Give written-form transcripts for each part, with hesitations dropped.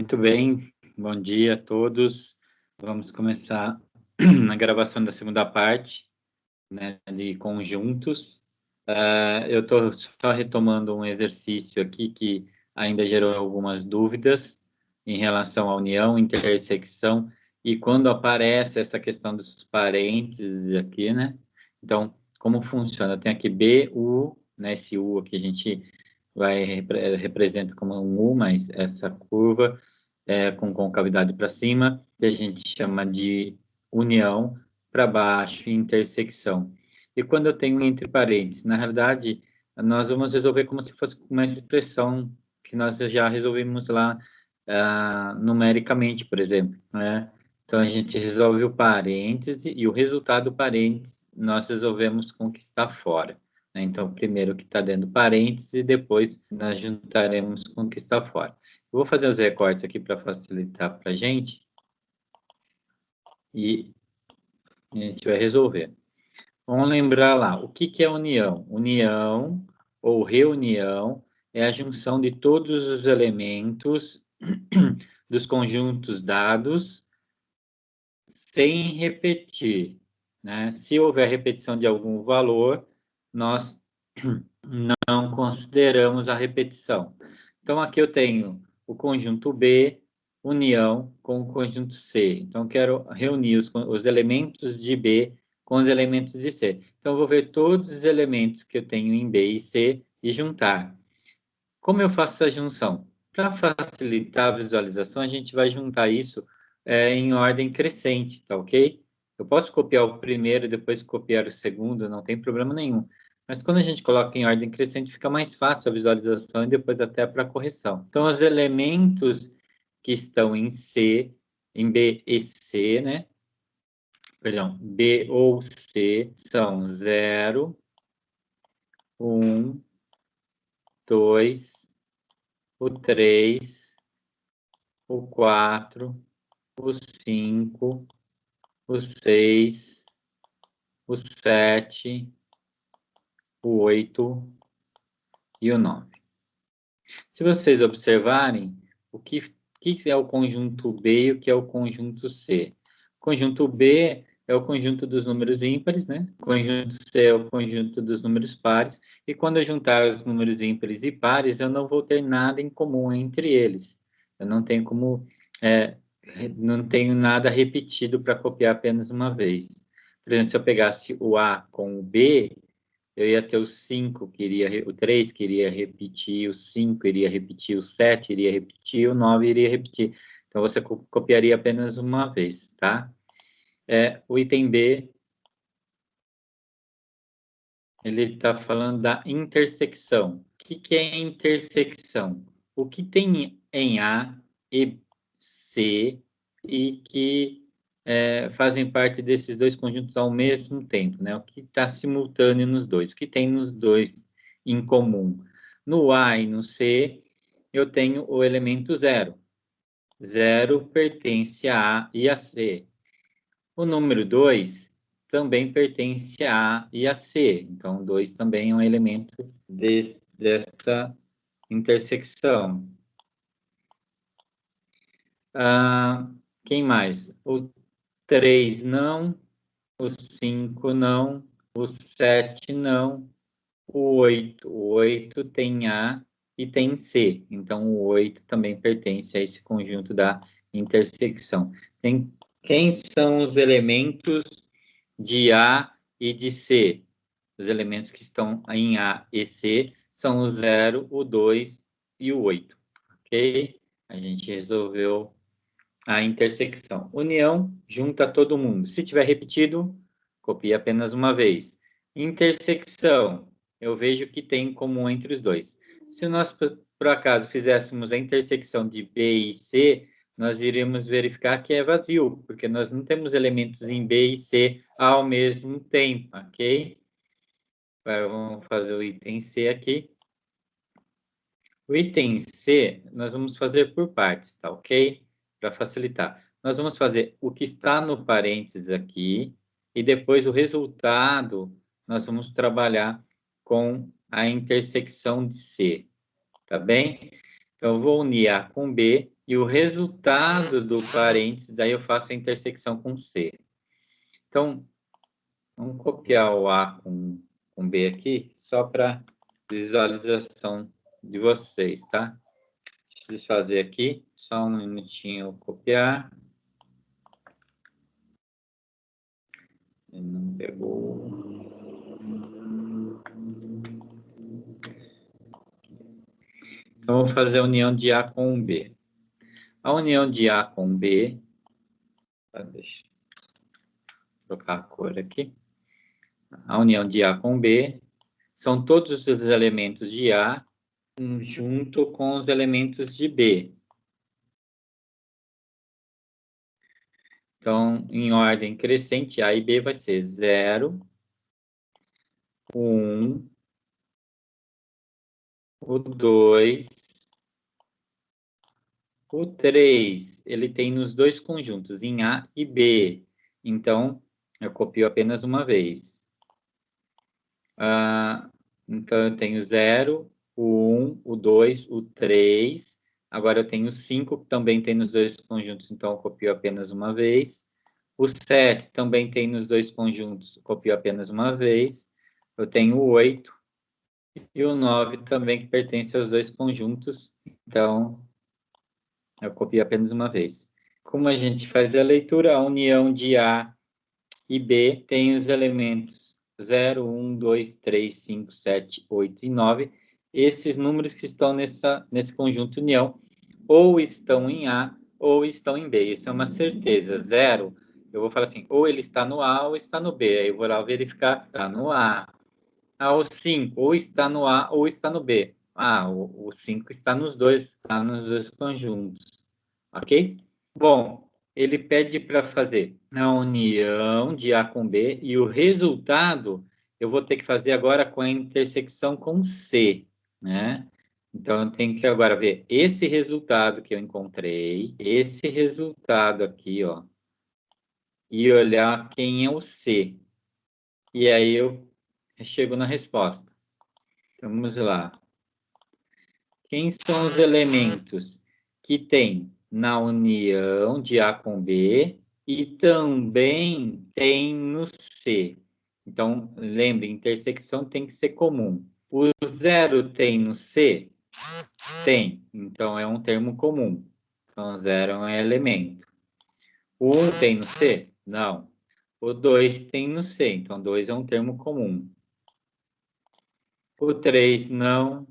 Muito bem, bom dia a todos. Vamos começar a gravação da segunda parte, né, de conjuntos. Eu estou só retomando um exercício aqui que ainda gerou algumas dúvidas em relação à união, intersecção, e quando aparece essa questão dos parênteses aqui, né? Então, como funciona? Eu tenho aqui BU, né, esse U aqui a gente representa como um U, mas essa curva com concavidade para cima, que a gente chama de união, para baixo e intersecção. E quando eu tenho entre parênteses, na realidade, nós vamos resolver como se fosse uma expressão que nós já resolvemos lá numericamente, por exemplo, né? Então, a gente resolve o parêntese e o resultado do parêntese nós resolvemos com o que está fora, né? Então, primeiro o que está dentro do parêntese e depois nós juntaremos com o que está fora. Eu vou fazer os recortes aqui para facilitar para a gente e a gente vai resolver. Vamos lembrar lá, o que é união? União ou reunião é a junção de todos os elementos dos conjuntos dados sem repetir, né? Se houver repetição de algum valor, nós não consideramos a repetição. Então, aqui eu tenho o conjunto B, união com o conjunto C. Então, quero reunir os elementos de B com os elementos de C. Então, eu vou ver todos os elementos que eu tenho em B e C e juntar. Como eu faço essa junção? Para facilitar a visualização, a gente vai juntar isso em ordem crescente, tá ok? Eu posso copiar o primeiro e depois copiar o segundo, não tem problema nenhum. Mas quando a gente coloca em ordem crescente, fica mais fácil a visualização e depois até para correção. Então, os elementos que estão em C, em B e C, né? Perdão, B ou C são 0, 1, 2, o 3, o 4, o 5, o 6, o 7, o 8 e o 9. Se vocês observarem, o que é o conjunto B e o que é o conjunto C? O conjunto B é o conjunto dos números ímpares, né? O conjunto C é o conjunto dos números pares. E quando eu juntar os números ímpares e pares, eu não vou ter nada em comum entre eles. Eu não tenho como... não tenho nada repetido para copiar apenas uma vez. Por exemplo, se eu pegasse o A com o B, eu ia ter o 5, o 3 que iria repetir, o 5 iria repetir, o 7 iria repetir, o 9 iria repetir. Então, você copiaria apenas uma vez, tá? O item B, ele está falando da intersecção. O que é intersecção? O que tem em A e C e que fazem parte desses dois conjuntos ao mesmo tempo, né? O que está simultâneo nos dois, o que tem nos dois em comum. No A e no C, eu tenho o elemento 0. 0 pertence a A e a C. O número 2 também pertence a A e a C. Então, 2 também é um elemento desta intersecção. Quem mais? O 3 não, o 5 não, o 7 não, o 8. O 8 tem A e tem C. Então, o 8 também pertence a esse conjunto da intersecção. Quem são os elementos de A e de C? Os elementos que estão em A e C são o 0, o 2 e o 8. Ok? A gente resolveu a intersecção. União, junta todo mundo. Se tiver repetido, copia apenas uma vez. Intersecção, eu vejo que tem em comum entre os dois. Se nós, por acaso, fizéssemos a intersecção de B e C, nós iríamos verificar que é vazio, porque nós não temos elementos em B e C ao mesmo tempo, ok? Vamos fazer o item C aqui. O item C, nós vamos fazer por partes, tá ok? Para facilitar. Nós vamos fazer o que está no parênteses aqui, e depois o resultado, nós vamos trabalhar com a intersecção de C, tá bem? Então, eu vou unir A com B, e o resultado do parênteses, daí eu faço a intersecção com C. Então, vamos copiar o A com B aqui, só para visualização de vocês, tá? Deixa eu desfazer aqui, só um minutinho copiar. Ele não pegou. Então, vou fazer a união de A com B. A união de A com B, deixa eu trocar a cor aqui. A união de A com B são todos os elementos de A junto com os elementos de B. Então, em ordem crescente, A e B vai ser 0, 1, o 2, o 3. Ele tem nos dois conjuntos, em A e B. Então, eu copio apenas uma vez. Então, eu tenho 0, o 1, o 2, o 3. Agora eu tenho 5, que também tem nos dois conjuntos, então eu copio apenas uma vez. O 7 também tem nos dois conjuntos, copio apenas uma vez. Eu tenho o 8 e o 9 também, que pertence aos dois conjuntos, então eu copio apenas uma vez. Como a gente faz a leitura, a união de A e B tem os elementos 0, 1, 2, 3, 5, 7, 8 e 9. Esses números que estão nesse conjunto união ou estão em A ou estão em B. Isso é uma certeza. 0, eu vou falar assim, ou ele está no A ou está no B. Aí eu vou lá verificar, está no A. O 5, ou está no A ou está no B. O 5 está nos dois conjuntos. Ok? Bom, ele pede para fazer a união de A com B e o resultado eu vou ter que fazer agora com a intersecção com C, né? Então, eu tenho que agora ver esse resultado que eu encontrei, esse resultado aqui, ó, e olhar quem é o C. E aí eu chego na resposta. Então, vamos lá. Quem são os elementos que tem na união de A com B e também tem no C? Então, lembre, intersecção tem que ser comum. O 0 tem no C? Tem. Então, é um termo comum. Então, 0 é um elemento. O 1 tem no C? Não. O 2 tem no C. Então, 2 é um termo comum. O 3 não.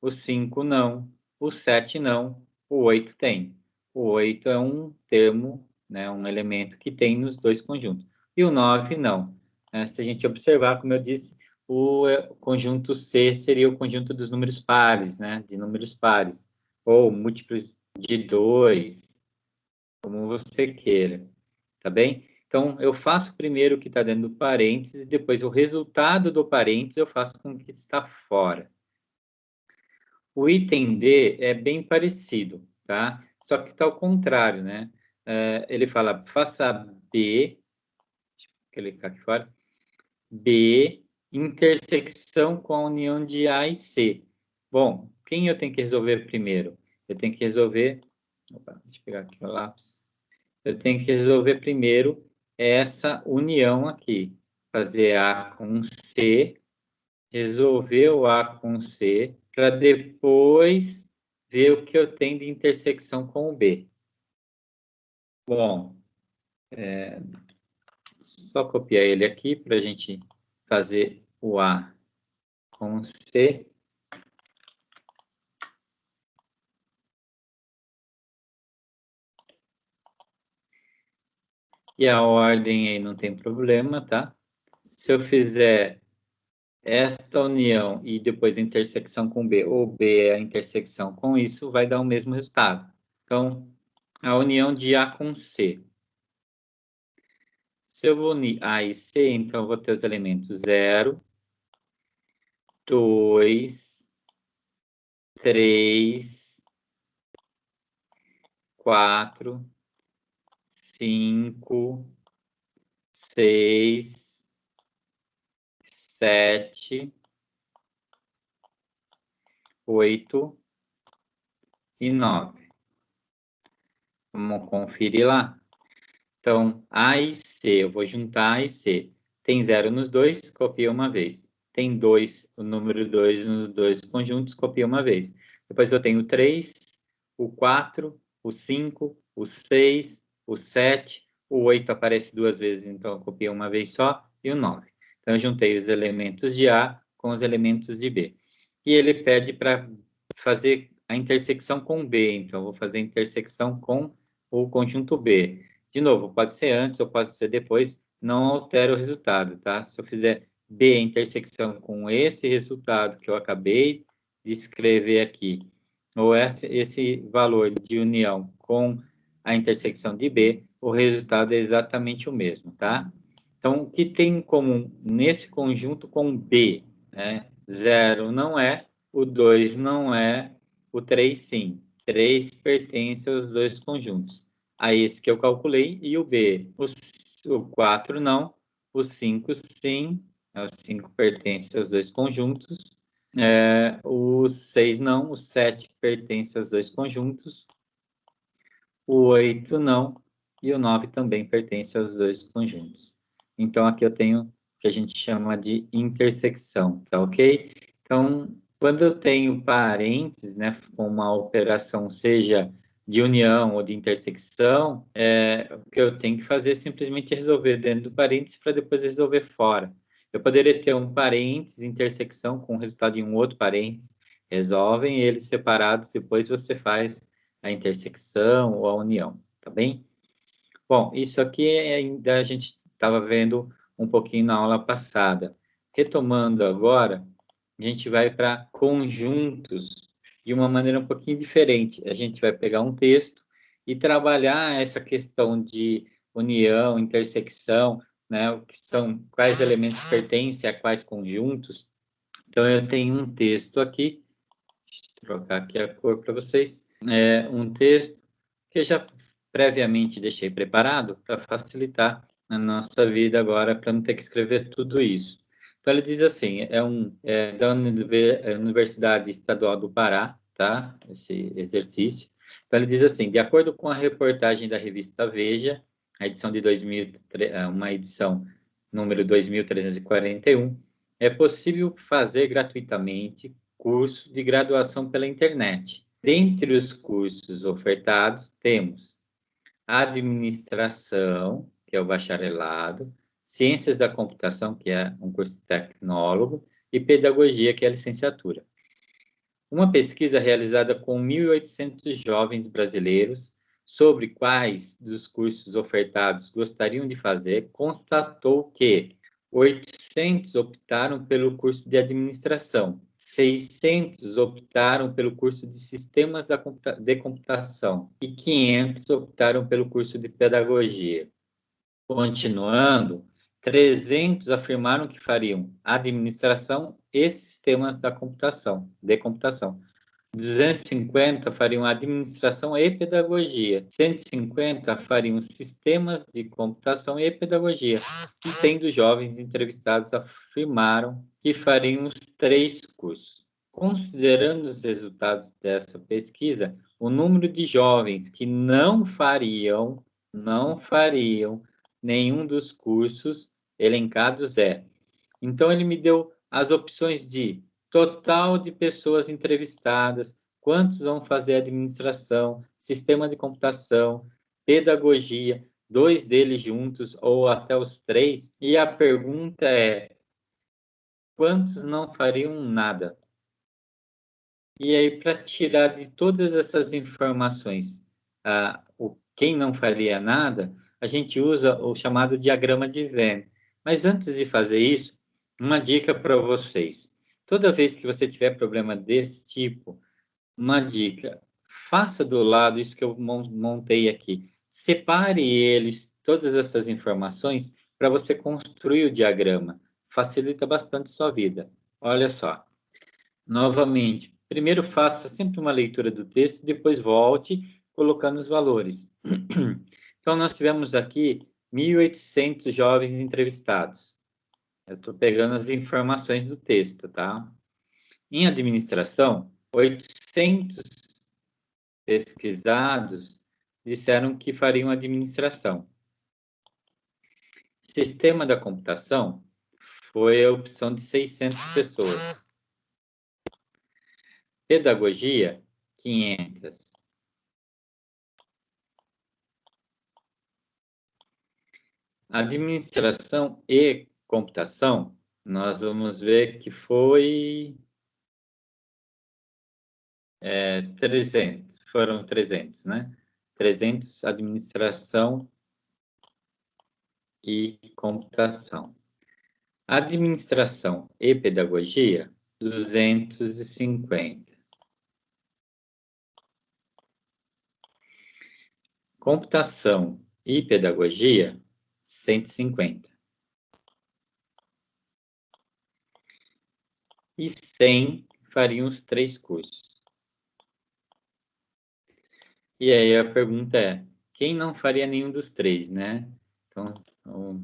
O 5 não. O 7 não. O 8 tem. O 8 é um termo, né, um elemento que tem nos dois conjuntos. E o 9 não. Se a gente observar, como eu disse, o conjunto C seria o conjunto dos números pares, né, de números pares, ou múltiplos de 2, como você queira, tá bem? Então, eu faço primeiro o que está dentro do parênteses, depois o resultado do parênteses eu faço com o que está fora. O item D é bem parecido, tá? Só que está ao contrário, né? Ele fala, faça B, deixa eu clicar aqui fora, B, intersecção com a união de A e C. Bom, quem eu tenho que resolver primeiro? Eu tenho que resolver, deixa eu pegar aqui o lápis. Eu tenho que resolver primeiro essa união aqui. Fazer A com C, resolver o A com C, para depois ver o que eu tenho de intersecção com o B. Bom, só copiar ele aqui para a gente fazer o A com C. E a ordem aí não tem problema, tá? Se eu fizer esta união e depois a intersecção com B, ou B é a intersecção com isso, vai dar o mesmo resultado. Então, a união de A com C. Se eu vou unir A e C, então eu vou ter os elementos 0, 2, 3, 4, 5, 6, 7, 8 e 9. Vamos conferir lá. Então, A e C, eu vou juntar A e C. Tem 0 nos dois, copia uma vez. Tem 2, o número 2 nos dois conjuntos, copia uma vez. Depois eu tenho o 3, o 4, o 5, o 6, o 7, o 8 aparece duas vezes, então eu copio uma vez só, e o 9. Então eu juntei os elementos de A com os elementos de B. E ele pede para fazer a intersecção com B, então eu vou fazer a intersecção com o conjunto B. De novo, pode ser antes ou pode ser depois, não altera o resultado, tá? Se eu fizer B intersecção com esse resultado que eu acabei de escrever aqui, ou esse valor de união com a intersecção de B, o resultado é exatamente o mesmo, tá? Então, o que tem em comum nesse conjunto com B? Né? 0 não é, o 2 não é, o 3 sim. 3 pertence aos dois conjuntos. A esse que eu calculei e o B. O 4 não, o 5 sim, o 5 pertence aos dois conjuntos. O 6 não, o 7 pertence aos dois conjuntos. O 8 não, e o 9 também pertence aos dois conjuntos. Então, aqui eu tenho o que a gente chama de intersecção, tá ok? Então, quando eu tenho parênteses, né, com uma operação, seja de união ou de intersecção, o que eu tenho que fazer é simplesmente resolver dentro do parênteses para depois resolver fora. Eu poderia ter um parênteses, intersecção, com o resultado de um outro parênteses, resolvem eles separados, depois você faz a intersecção ou a união, tá bem? Bom, isso aqui ainda a gente estava vendo um pouquinho na aula passada. Retomando agora, a gente vai para conjuntos de uma maneira um pouquinho diferente. A gente vai pegar um texto e trabalhar essa questão de união, intersecção, né? O que são, quais elementos pertencem a quais conjuntos. Então, eu tenho um texto aqui, deixa eu trocar aqui a cor para vocês. Um texto que eu já previamente deixei preparado para facilitar a nossa vida agora, para não ter que escrever tudo isso. Então, ele diz assim, da Universidade Estadual do Pará, tá? Esse exercício. Então, ele diz assim, de acordo com a reportagem da revista Veja, a edição de 2000, uma edição número 2341, é possível fazer gratuitamente curso de graduação pela internet. Dentre os cursos ofertados, temos administração, que é o bacharelado, ciências da computação, que é um curso tecnólogo, e pedagogia, que é a licenciatura. Uma pesquisa realizada com 1.800 jovens brasileiros sobre quais dos cursos ofertados gostariam de fazer, constatou que 800 optaram pelo curso de administração, 600 optaram pelo curso de sistemas de computação e 500 optaram pelo curso de pedagogia. Continuando, 300 afirmaram que fariam administração e sistemas de computação. 250 fariam administração e pedagogia. 150 fariam sistemas de computação e pedagogia. E 100 dos jovens entrevistados afirmaram que fariam os 3 cursos. Considerando os resultados dessa pesquisa, o número de jovens que não fariam nenhum dos cursos elencados é. Então, ele me deu as opções de total de pessoas entrevistadas, quantos vão fazer administração, sistema de computação, pedagogia, 2 deles juntos ou até os 3. E a pergunta é, quantos não fariam nada? E aí, para tirar de todas essas informações, quem não faria nada, a gente usa o chamado diagrama de Venn. Mas antes de fazer isso, uma dica para vocês. Toda vez que você tiver problema desse tipo, uma dica, faça do lado isso que eu montei aqui. Separe eles, todas essas informações, para você construir o diagrama. Facilita bastante a sua vida. Olha só. Novamente, primeiro faça sempre uma leitura do texto, depois volte colocando os valores. Então, nós tivemos aqui 1.800 jovens entrevistados. Eu estou pegando as informações do texto, tá? Em administração, 800 pesquisados disseram que fariam administração. Sistema da computação foi a opção de 600 pessoas. Pedagogia, 500. Administração e computação, nós vamos ver que foi 300, foram 300, né? 300 administração e computação. Administração e pedagogia, 250. Computação e pedagogia, 150. E 100 fariam os 3 cursos. E aí a pergunta é, quem não faria nenhum dos 3, né? Então, eu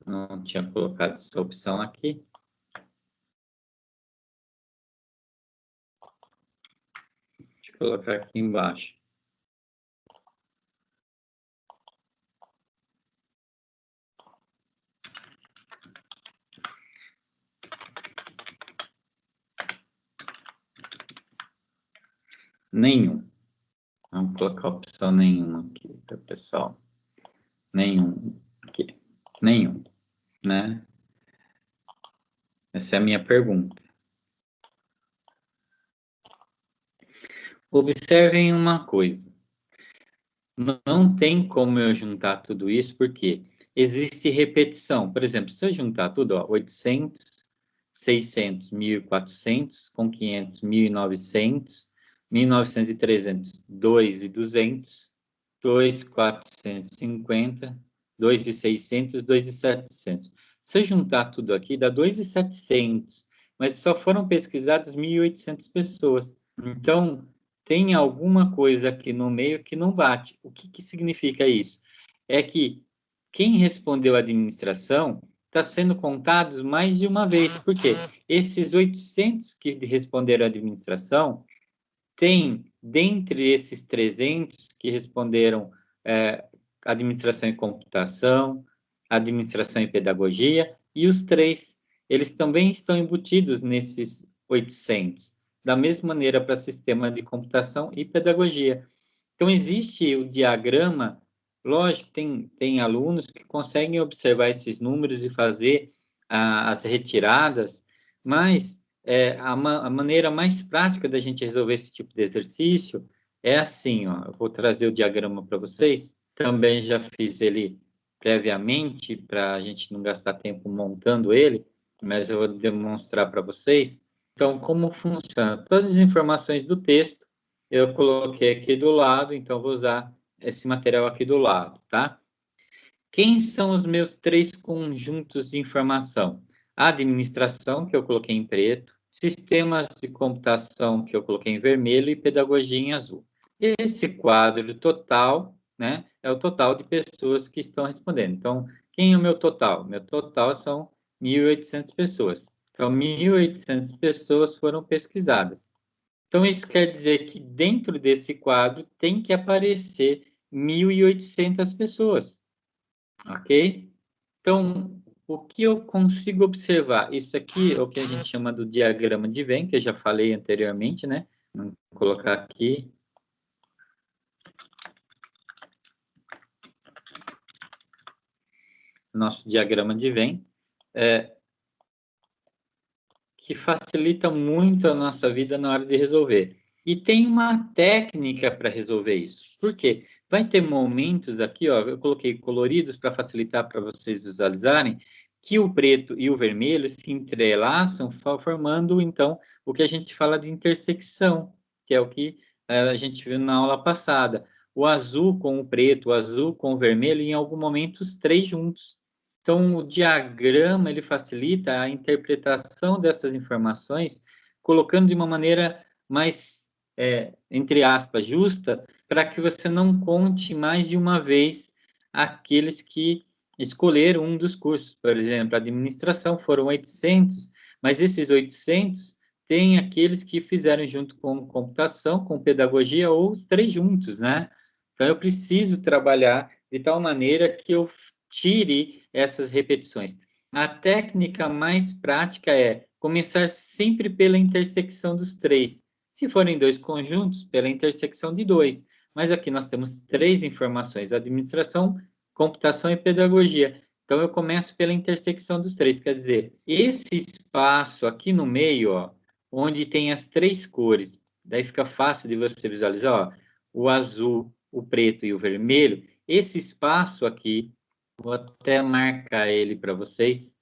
não tinha colocado essa opção aqui. Deixa eu colocar aqui embaixo. Nenhum. Vamos colocar a opção nenhuma aqui, tá, pessoal? Nenhum aqui. Nenhum, né? Essa é a minha pergunta. Observem uma coisa. Não tem como eu juntar tudo isso, porque existe repetição. Por exemplo, se eu juntar tudo, ó, 800, 600, 1.400, com 500, 1.900, 1.900 e 300, 2.200, 2.450, 2.600, 2.700. Se eu juntar tudo aqui, dá 2.700, mas só foram pesquisadas 1.800 pessoas. Então, tem alguma coisa aqui no meio que não bate. O que significa isso? É que quem respondeu à administração está sendo contados mais de uma vez. Por quê? Esses 800 que responderam à administração, tem, dentre esses 300 que responderam administração e computação, administração e pedagogia, e os 3, eles também estão embutidos nesses 800. Da mesma maneira para sistema de computação e pedagogia. Então, existe o diagrama, lógico, tem alunos que conseguem observar esses números e fazer as retiradas, mas a maneira mais prática da gente resolver esse tipo de exercício é assim, ó, eu vou trazer o diagrama para vocês, também já fiz ele previamente, para a gente não gastar tempo montando ele, mas eu vou demonstrar para vocês. Então, como funciona? Todas as informações do texto eu coloquei aqui do lado, então vou usar esse material aqui do lado, tá? Quem são os meus 3 conjuntos de informação? A administração, que eu coloquei em preto, sistemas de computação, que eu coloquei em vermelho, e pedagogia em azul. Esse quadro total, né, é o total de pessoas que estão respondendo. Então, quem é o meu total? Meu total são 1.800 pessoas. Então, 1.800 pessoas foram pesquisadas. Então, isso quer dizer que dentro desse quadro tem que aparecer 1.800 pessoas, ok? Então, o que eu consigo observar? Isso aqui é o que a gente chama do diagrama de Venn, que eu já falei anteriormente, né? Vou colocar aqui. Nosso diagrama de Venn. Que facilita muito a nossa vida na hora de resolver. E tem uma técnica para resolver isso. Por quê? Vai ter momentos aqui, ó, eu coloquei coloridos para facilitar para vocês visualizarem, que o preto e o vermelho se entrelaçam, formando, então, o que a gente fala de intersecção, que é o que a gente viu na aula passada. O azul com o preto, o azul com o vermelho, em algum momento os 3 juntos. Então, o diagrama ele facilita a interpretação dessas informações, colocando de uma maneira mais, entre aspas, justa, para que você não conte mais de uma vez aqueles que escolheram um dos cursos. Por exemplo, administração foram 800, mas esses 800 tem aqueles que fizeram junto com computação, com pedagogia, ou os 3 juntos, né? Então, eu preciso trabalhar de tal maneira que eu tire essas repetições. A técnica mais prática é começar sempre pela intersecção dos três. Se forem dois conjuntos, pela intersecção de dois. Mas aqui nós temos três informações: administração, computação e pedagogia. Então, eu começo pela intersecção dos três. Quer dizer, esse espaço aqui no meio, ó, onde tem as três cores, daí fica fácil de você visualizar, ó, o azul, o preto e o vermelho. Esse espaço aqui, vou até marcar ele para vocês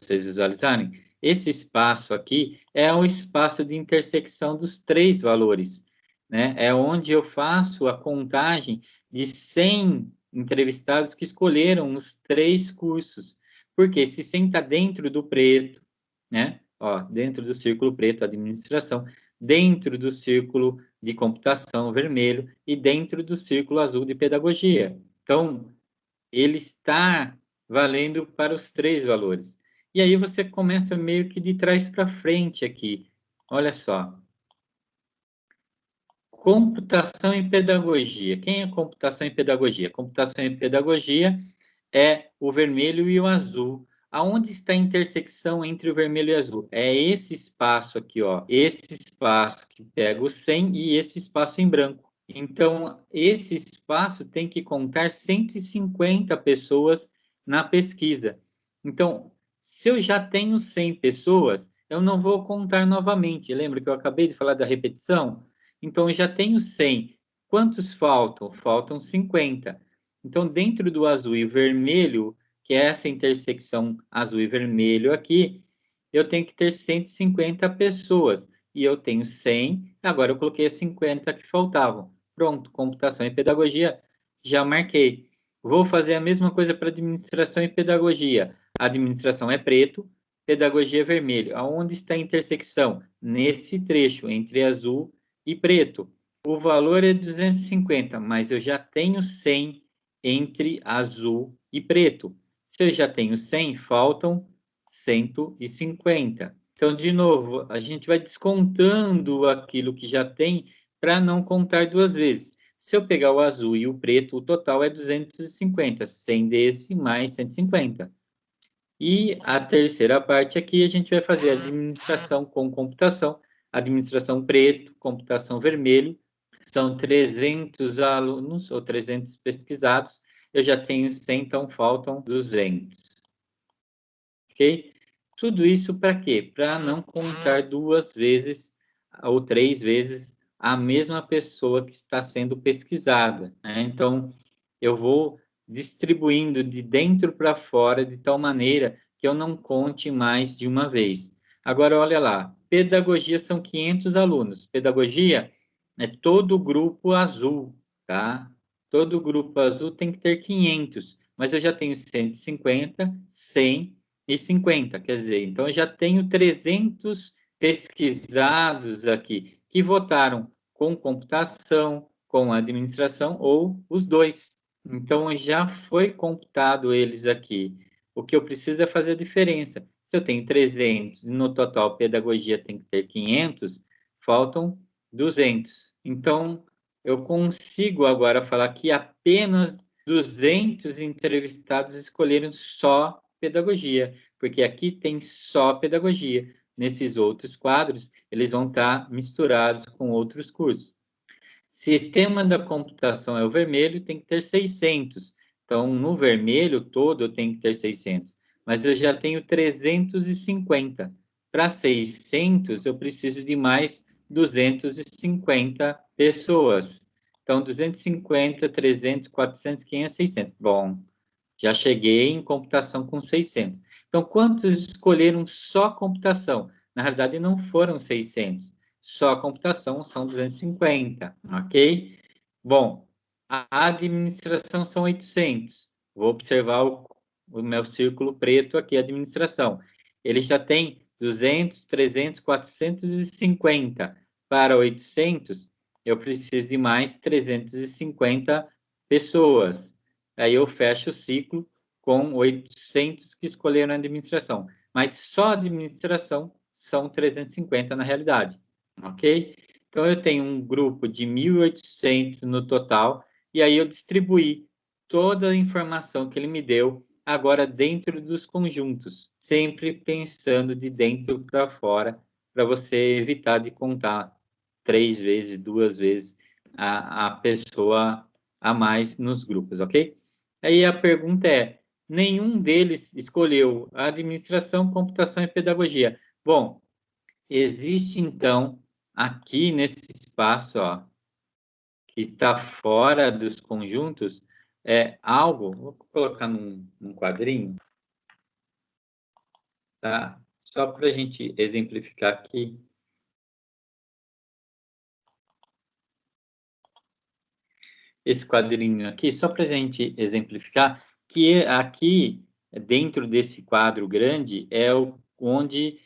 visualizarem. Esse espaço aqui é o espaço de intersecção dos três valores, né? É onde eu faço a contagem de 100 entrevistados que escolheram os três cursos. Porque se 100 está dentro do preto, né? Ó, dentro do círculo preto, administração, dentro do círculo de computação vermelho e dentro do círculo azul de pedagogia. Então, ele está valendo para os três valores. E aí você começa meio que de trás para frente aqui. Olha só. Computação e pedagogia. Quem é computação e pedagogia? Computação e pedagogia é o vermelho e o azul. Aonde está a intersecção entre o vermelho e o azul? É esse espaço aqui, ó. Esse espaço que pega o 100 e esse espaço em branco. Então, esse espaço tem que contar 150 pessoas na pesquisa. Então, se eu já tenho 100 pessoas, eu não vou contar novamente. Lembra que eu acabei de falar da repetição? Então, eu já tenho 100. Quantos faltam? Faltam 50. Então, dentro do azul e vermelho, que é essa intersecção azul e vermelho aqui, eu tenho que ter 150 pessoas. E eu tenho 100, agora eu coloquei as 50 que faltavam. Pronto, computação e pedagogia, já marquei. Vou fazer a mesma coisa para administração e pedagogia. Administração é preto, pedagogia é vermelho. Aonde está a intersecção? Nesse trecho, entre azul e preto. O valor é 250, mas eu já tenho 100 entre azul e preto. Se eu já tenho 100, faltam 150. Então, de novo, a gente vai descontando aquilo que já tem para não contar duas vezes. Se eu pegar o azul e o preto, o total é 250, 100 desse mais 150. E a terceira parte aqui, a gente vai fazer administração com computação, administração preto, computação vermelho. São 300 alunos ou 300 pesquisados. Eu já tenho 100, então faltam 200. Ok? Tudo isso para quê? Para não contar duas vezes ou três vezes a mesma pessoa que está sendo pesquisada, né? Então, eu vou distribuindo de dentro para fora de tal maneira que eu não conte mais de uma vez. Agora, olha lá, pedagogia são 500 alunos. Pedagogia é todo o grupo azul, tá? Todo o grupo azul tem que ter 500, mas eu já tenho 150, 100 e 50, quer dizer, então eu já tenho 300 pesquisados aqui que votaram com computação, com administração ou os dois. Então já foi computado eles aqui. O que eu preciso é fazer a diferença. Se eu tenho 300 e no total pedagogia tem que ter 500, faltam 200. Então eu consigo agora falar que apenas 200 entrevistados escolheram só pedagogia, porque aqui tem só pedagogia. Nesses outros quadros, eles vão estar misturados com outros cursos. Sistema da computação é o vermelho, tem que ter 600. Então, no vermelho todo eu tenho que ter 600, mas eu já tenho 350. Para 600, eu preciso de mais 250 pessoas. Então, 250, 300, 400, 500, 600. Bom, já cheguei em computação com 600. Então, quantos escolheram só computação? Na realidade, não foram 600. Só a computação são 250, ok? Bom, a administração são 800. Vou observar o meu círculo preto aqui, administração. Ele já tem 200, 300, 450. Para 800, eu preciso de mais 350 pessoas. Aí eu fecho o ciclo com 800 que escolheram a administração. Mas só a administração são 350 na realidade, ok? Então, eu tenho um grupo de 1.800 no total, e aí eu distribuí toda a informação que ele me deu agora dentro dos conjuntos, sempre pensando de dentro para fora, para você evitar de contar 3 vezes, 2 vezes a pessoa a mais nos grupos, ok? Aí a pergunta é, nenhum deles escolheu administração, computação e pedagogia. Bom, existe então aqui nesse espaço, ó, que está fora dos conjuntos, algo, vou colocar num quadrinho, tá? Só para a gente exemplificar aqui. Esse quadrinho aqui, só para a gente exemplificar, que aqui, dentro desse quadro grande, onde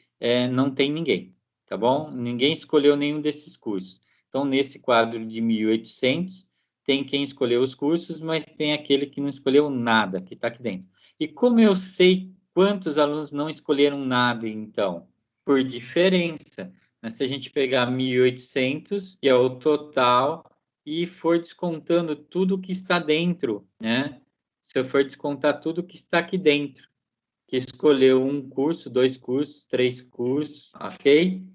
não tem ninguém, tá bom? Ninguém escolheu nenhum desses cursos. Então, nesse quadro de 1.800, tem quem escolheu os cursos, mas tem aquele que não escolheu nada, que está aqui dentro. E como eu sei quantos alunos não escolheram nada, então? Por diferença, né? Se a gente pegar 1.800, que é o total, e for descontando tudo que está dentro, né? Se eu for descontar tudo que está aqui dentro, que escolheu um curso, 2 cursos, 3 cursos, ok?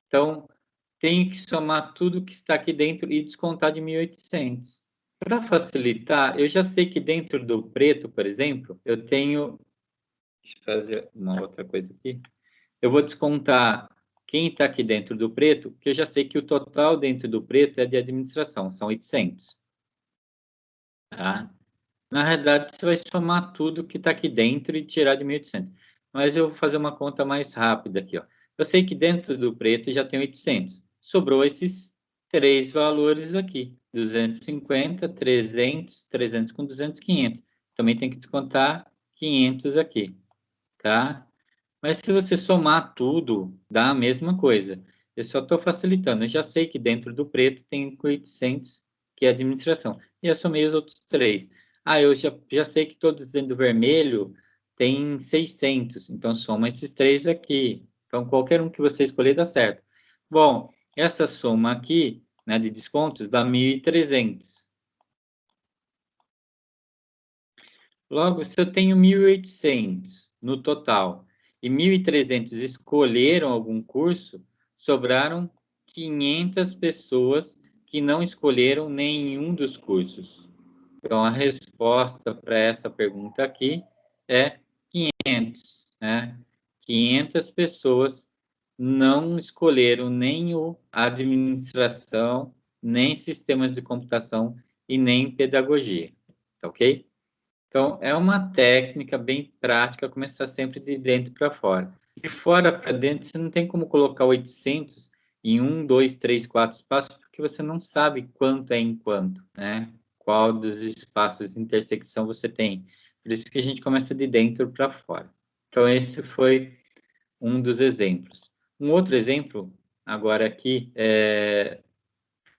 Então, tenho que somar tudo que está aqui dentro e descontar de 1.800. Para facilitar, eu já sei que dentro do preto, por exemplo, eu tenho... Deixa eu fazer uma outra coisa aqui. Eu vou descontar quem está aqui dentro do preto, que eu já sei que o total dentro do preto é de administração, são 800. Tá? Na realidade, você vai somar tudo que está aqui dentro e tirar de 1.800. Mas eu vou fazer uma conta mais rápida aqui. Ó. Eu sei que dentro do preto já tem 800. Sobrou esses 3 valores aqui. 250, 300, 300 com 200, 500. Também tem que descontar 500 aqui. Tá? Mas se você somar tudo, dá a mesma coisa. Eu só estou facilitando. Eu já sei que dentro do preto tem 800, que é administração. E eu somei os outros 3. Ah, eu já sei que todos dentro do vermelho tem 600. Então, soma esses 3 aqui. Então, qualquer um que você escolher dá certo. Bom, essa soma aqui, né, de descontos, dá 1.300. Logo, se eu tenho 1.800 no total e 1.300 escolheram algum curso, sobraram 500 pessoas que não escolheram nenhum dos cursos. Então, a resposta para essa pergunta aqui é 500, né? 500 pessoas não escolheram nem o administração, nem sistemas de computação e nem pedagogia, tá ok? Então, é uma técnica bem prática começar sempre de dentro para fora. De fora para dentro, você não tem como colocar 800 em 1, 2, 3, 4 espaços, porque você não sabe quanto é em quanto, né? Qual dos espaços de intersecção você tem. Por isso que a gente começa de dentro para fora. Então, esse foi um dos exemplos. Um outro exemplo, agora aqui,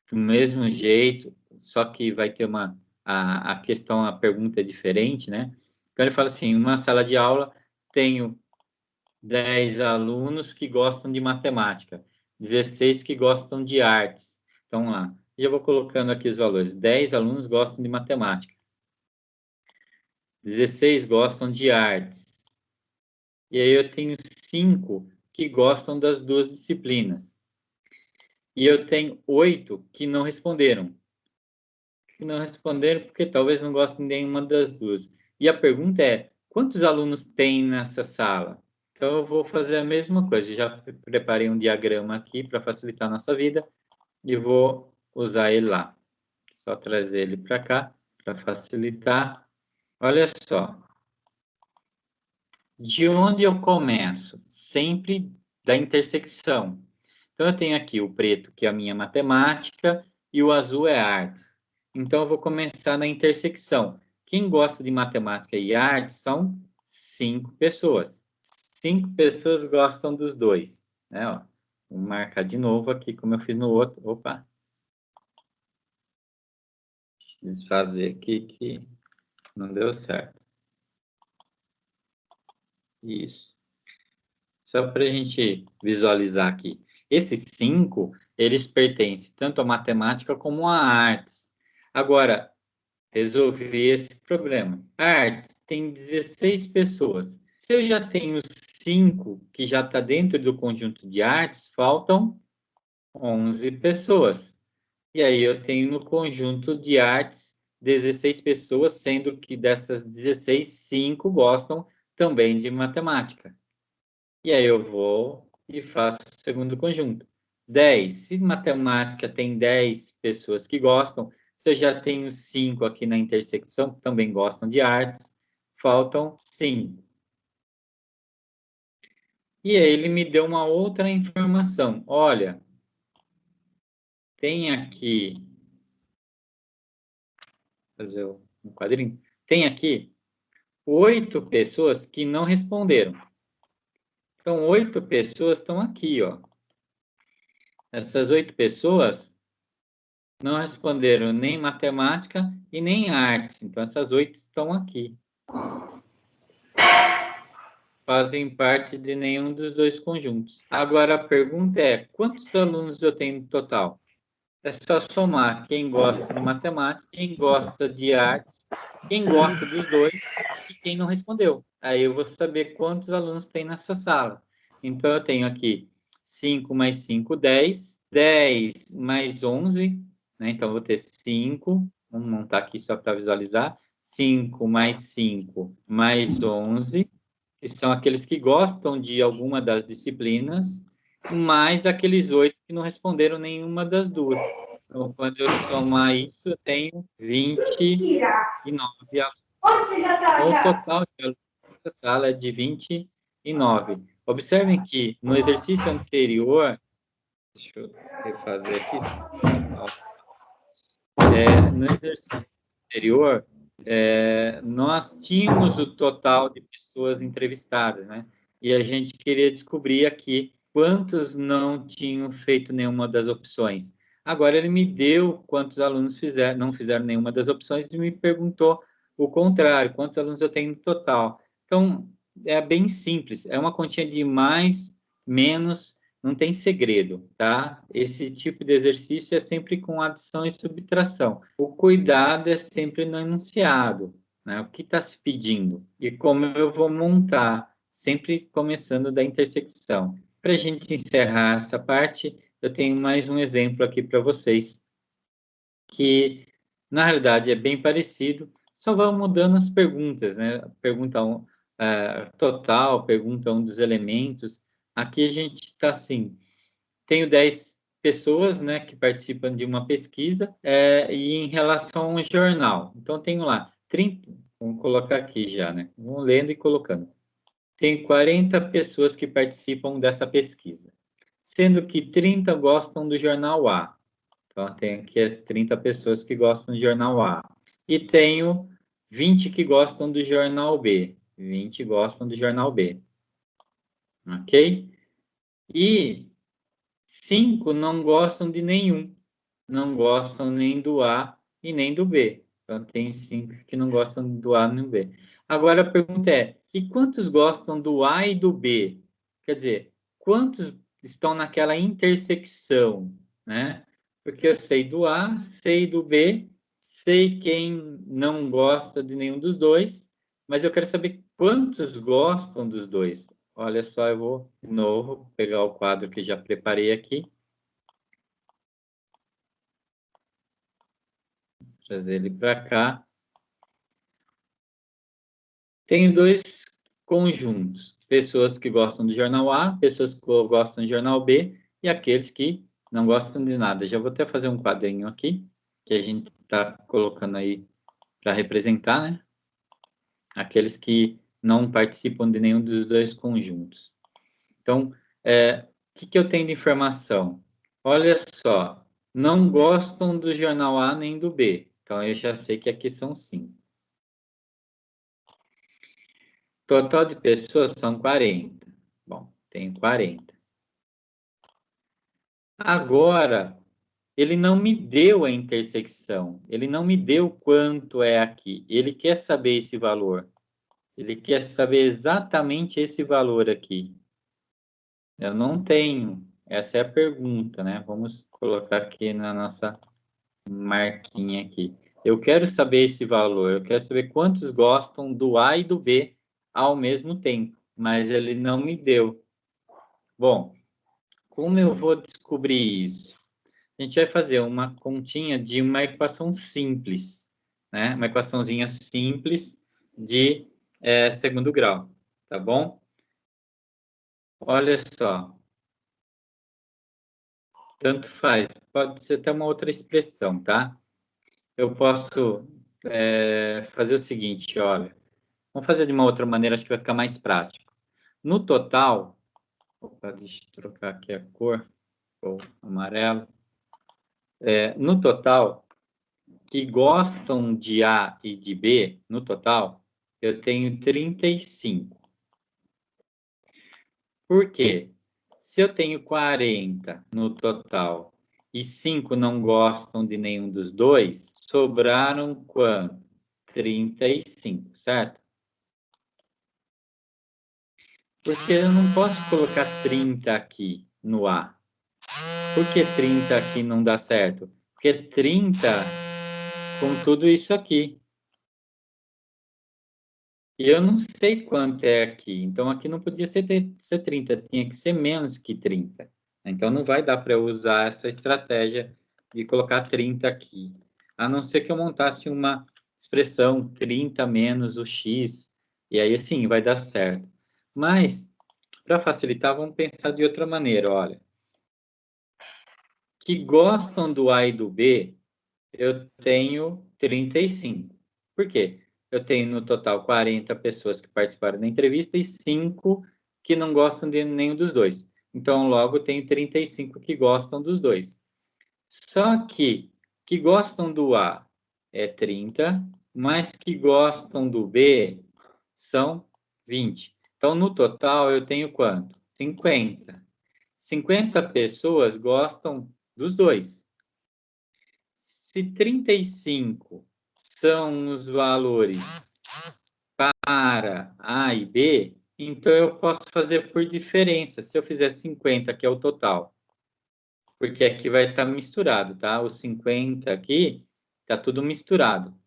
do mesmo jeito, só que vai ter a questão, a pergunta é diferente, né? Então, ele fala assim, uma sala de aula, tenho 10 alunos que gostam de matemática, 16 que gostam de artes. Então, lá, já vou colocando aqui os valores. 10 alunos gostam de matemática, 16 gostam de artes. E aí eu tenho 5 que gostam das duas disciplinas. E eu tenho 8 que não responderam. Que não responderam porque talvez não gostem de nenhuma das duas. E a pergunta é, quantos alunos tem nessa sala? Então, eu vou fazer a mesma coisa. Já preparei um diagrama aqui para facilitar a nossa vida e vou usar ele lá. Só trazer ele para cá para facilitar. Olha só. De onde eu começo? Sempre da intersecção. Então, eu tenho aqui o preto, que é a minha matemática, e o azul é artes. Então, eu vou começar na intersecção. Quem gosta de matemática e artes são 5 pessoas. 5 pessoas gostam dos dois. Né? Ó, vou marcar de novo aqui, como eu fiz no outro. Opa! Desfazer aqui que não deu certo. Isso. Só para a gente visualizar aqui. Esses 5, eles pertencem tanto à matemática como à artes. Agora, resolvi esse problema. A artes tem 16 pessoas. Se eu já tenho 5 que já está dentro do conjunto de artes, faltam 11 pessoas. E aí eu tenho no conjunto de artes 16 pessoas, sendo que dessas 16, 5 gostam também de matemática. E aí eu vou e faço o segundo conjunto. 10. Se matemática tem 10 pessoas que gostam, se eu já tenho 5 aqui na intersecção que também gostam de artes, faltam 5. E aí ele me deu uma outra informação. Olha, tem aqui... fazer um quadrinho. Tem aqui 8 pessoas que não responderam. Então, 8 pessoas estão aqui, ó. Essas 8 pessoas não responderam nem matemática e nem artes. Então, essas 8 estão aqui. Fazem parte de nenhum dos dois conjuntos. Agora, a pergunta é, quantos alunos eu tenho no total? É só somar quem gosta de matemática, quem gosta de artes, quem gosta dos dois e quem não respondeu. Aí eu vou saber quantos alunos tem nessa sala. Então, eu tenho aqui 5 mais 5, 10. 10 mais 11, né? Então, eu vou ter 5. Vamos montar aqui só para visualizar. 5 mais 5 mais 11, que são aqueles que gostam de alguma das disciplinas, mais aqueles 8 que não responderam nenhuma das duas. Então, quando eu somar isso, eu tenho 29 alunos. Então, o total de alunos nessa sala é de 29. Observem que no exercício anterior, deixa eu refazer aqui, no exercício anterior, nós tínhamos o total de pessoas entrevistadas, né? E a gente queria descobrir aqui quantos não tinham feito nenhuma das opções. Agora ele me deu quantos alunos não fizeram nenhuma das opções e me perguntou o contrário, quantos alunos eu tenho no total. Então, é bem simples, é uma continha de mais, menos, não tem segredo, tá? Esse tipo de exercício é sempre com adição e subtração. O cuidado é sempre no enunciado, né? O que está se pedindo e como eu vou montar, sempre começando da intersecção. Para a gente encerrar essa parte, eu tenho mais um exemplo aqui para vocês, que na realidade é bem parecido, só vão mudando as perguntas, né? Pergunta total, pergunta um dos elementos. Aqui a gente está assim, tenho 10 pessoas, né, que participam de uma pesquisa, e em relação ao jornal. Então, tenho lá 30, vamos colocar aqui já, né? Vamos lendo e colocando. Tem 40 pessoas que participam dessa pesquisa, sendo que 30 gostam do jornal A. Então, tem aqui as 30 pessoas que gostam do jornal A. E tenho 20 que gostam do jornal B. 20 gostam do jornal B. Ok? E 5 não gostam de nenhum. Não gostam nem do A e nem do B. Então, tem 5 que não gostam do A nem do B. Agora, a pergunta é, e quantos gostam do A e do B? Quer dizer, quantos estão naquela intersecção, né? Porque eu sei do A, sei do B, sei quem não gosta de nenhum dos dois, mas eu quero saber quantos gostam dos dois. Olha só, eu vou de novo pegar o quadro que já preparei aqui. Trazer ele para cá. Tenho dois conjuntos. Pessoas que gostam do jornal A, pessoas que gostam do jornal B e aqueles que não gostam de nada. Já vou até fazer um quadrinho aqui, que a gente está colocando aí para representar, né? Aqueles que não participam de nenhum dos dois conjuntos. Então, o que eu tenho de informação? Olha só, não gostam do jornal A nem do B. Então, eu já sei que aqui são 5. Total de pessoas são 40. Bom, tenho 40. Agora, ele não me deu a intersecção. Ele não me deu quanto é aqui. Ele quer saber esse valor. Ele quer saber exatamente esse valor aqui. Eu não tenho. Essa é a pergunta, né? Vamos colocar aqui na nossa marquinha aqui. Eu quero saber esse valor, eu quero saber quantos gostam do A e do B ao mesmo tempo, mas ele não me deu. Bom, como eu vou descobrir isso? A gente vai fazer uma continha de uma equação simples, né? Uma equaçãozinha simples de segundo grau, tá bom? Olha só, tanto faz, pode ser até uma outra expressão, tá? Eu posso fazer o seguinte, olha, vamos fazer de uma outra maneira, acho que vai ficar mais prático. No total, opa, deixa eu trocar aqui a cor, ou amarelo. No total, que gostam de A e de B, no total, eu tenho 35. Por quê? Se eu tenho 40 no total e 5 não gostam de nenhum dos dois, sobraram quanto? 35, certo? Porque eu não posso colocar 30 aqui no A. Por que 30 aqui não dá certo? Porque 30 com tudo isso aqui. E eu não sei quanto é aqui. Então, aqui não podia ser 30, tinha que ser menos que 30. Então, não vai dar para eu usar essa estratégia de colocar 30 aqui. A não ser que eu montasse uma expressão 30 menos o x, e aí, sim, vai dar certo. Mas, para facilitar, vamos pensar de outra maneira, olha. Que gostam do A e do B, eu tenho 35. Por quê? Eu tenho no total 40 pessoas que participaram da entrevista e 5 que não gostam de nenhum dos dois. Então, logo, tenho 35 que gostam dos dois. Só que gostam do A é 30, mas que gostam do B são 20. Então, no total, eu tenho quanto? 50. 50 pessoas gostam dos dois. Se 35 são os valores para A e B, então eu posso fazer por diferença. Se eu fizer 50, que é o total, porque aqui vai estar misturado, tá? Os 50 aqui, está tudo misturado.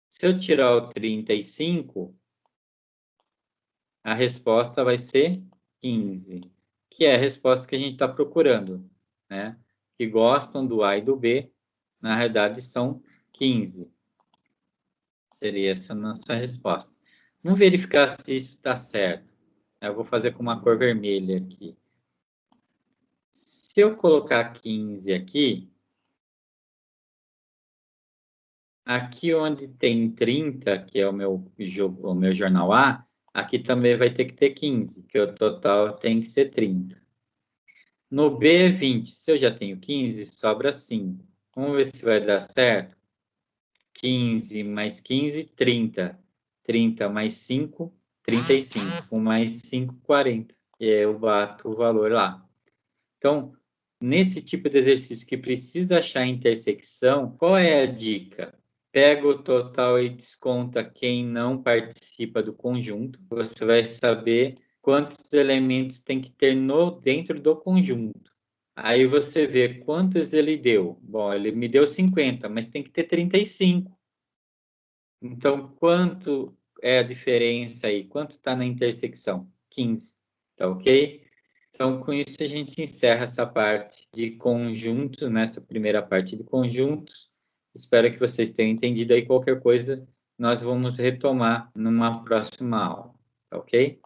Se eu tirar o 35, a resposta vai ser 15, que é a resposta que a gente está procurando, né? Que gostam do A e do B, na realidade são 15. Seria essa a nossa resposta. Vamos verificar se isso está certo. Eu vou fazer com uma cor vermelha aqui. Se eu colocar 15 aqui, aqui onde tem 30, que é o meu jornal A, aqui também vai ter que ter 15, que o total tem que ser 30. No B é 20. Se eu já tenho 15, sobra 5. Vamos ver se vai dar certo. 15 mais 15, 30. 30 mais 5, 35. Mais 5, 40. E aí eu bato o valor lá. Então, nesse tipo de exercício que precisa achar a intersecção, qual é a dica? Pega o total e desconta quem não participa do conjunto. Você vai saber quantos elementos tem que ter dentro do conjunto. Aí você vê quantos ele deu. Bom, ele me deu 50, mas tem que ter 35. Então, quanto é a diferença aí? Quanto está na intersecção? 15, tá ok? Então, com isso, a gente encerra essa parte de conjuntos, nessa primeira parte de conjuntos. Espero que vocês tenham entendido aí. Qualquer coisa, nós vamos retomar numa próxima aula, tá ok?